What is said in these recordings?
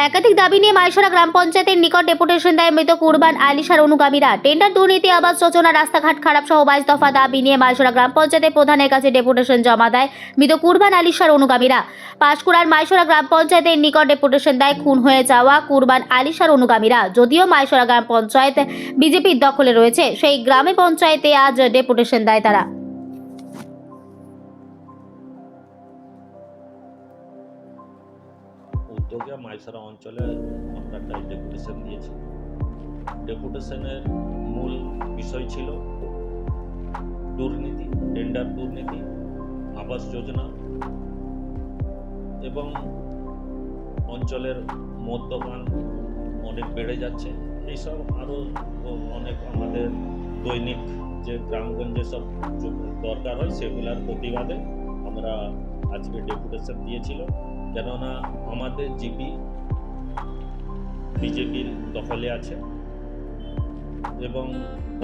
একাধিক দাবি নিয়ে মাইশরা গ্রাম পঞ্চায়েতের নিকট ডেপুটেশন দেয় মৃত কুরবান আলিশার অনুগামীরা। টেন্ডার দুর্নীতি, আবাস যোজনা, রাস্তাঘাট খারাপ সহ 22 দফা দাবি নিয়ে মাইশরা গ্রাম পঞ্চায়েতের প্রধানের কাছে ডেপুটেশন জমা দেয় মৃত কুরবান আলিশার অনুগামীরা। পাঁশকুড়ার মাইশরা গ্রাম পঞ্চায়েতের নিকট ডেপুটেশন দেয় খুন হয়ে যাওয়া কুরবান আলিশার অনুগামীরা। যদিও মাইশরা গ্রাম পঞ্চায়েত বিজেপির দখলে রয়েছে, সেই গ্রামে পঞ্চায়েতে আজ ডেপুটেশন দেয় তারা। উদ্যোগে মাইশরা অঞ্চলে আমরা একটা ডেপুটেশন দিয়েছি। ডেপুটেশনের মূল বিষয় ছিল দুর্নীতি, টেন্ডার দুর্নীতি, আবাস যোজনা এবং অঞ্চলের মদ্যপান অনেক বেড়ে যাচ্ছে। এইসব আরও অনেক আমাদের দৈনিক যে গ্রামগঞ্জে সব দরকার হয় সেগুলোর প্রতিবাদে আমরা আজকে ডেপুটেশন দিয়েছিল। কেননা আমাদের জিপি বিজেপির দখলে আছে এবং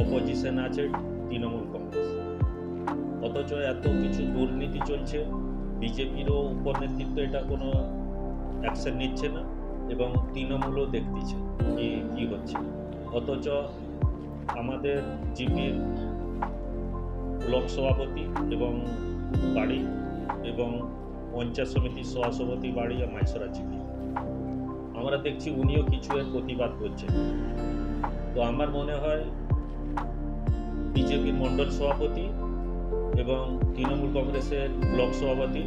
অপোজিশন আছে তৃণমূল কংগ্রেস। অথচ এত কিছু দুর্নীতি চলছে, বিজেপিরও উপর নেতৃত্ব এটা কোনো অ্যাকশন নিচ্ছে না এবং তৃণমূলও দেখতেছে কি হচ্ছে। অথচ আমাদের জিপির ব্লক সভাপতি এবং বাড়ি এবং পঞ্চায়েত সমিতির সভাপতি বাড়ি মাইশরা জিপি, আমরা দেখছি উনিও কিছু এর প্রতিবাদ করছেন। তো আমার মনে হয় বিজেপির মণ্ডল সভাপতি এবং তৃণমূল কংগ্রেসের ব্লক সভাপতি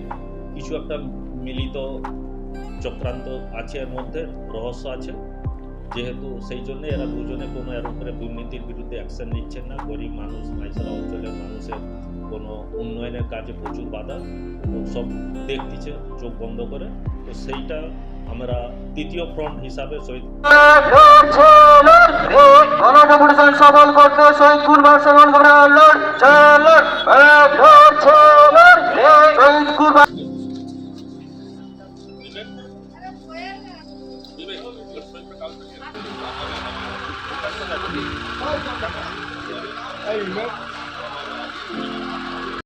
কিছু একটা মিলিত চক্রান্ত আছে, এর মধ্যে রহস্য আছে। যেহেতু সেই জন্য এরা দুজনে কোনো এর উপরে দুর্নীতির বিরুদ্ধে অ্যাকশন নিচ্ছেন না। গরিব মানুষ, মাইশরা অঞ্চলের মানুষের কোনো উন্নয়নের কাজে প্রচুর বাধা সব দেখতেছে চোখ বন্ধ করে। তো সেইটা আমরা তৃতীয় ফ্রন্ট হিসাবে শহীদ সফল করতে শহীদ কুরবান শহীদ কুরবান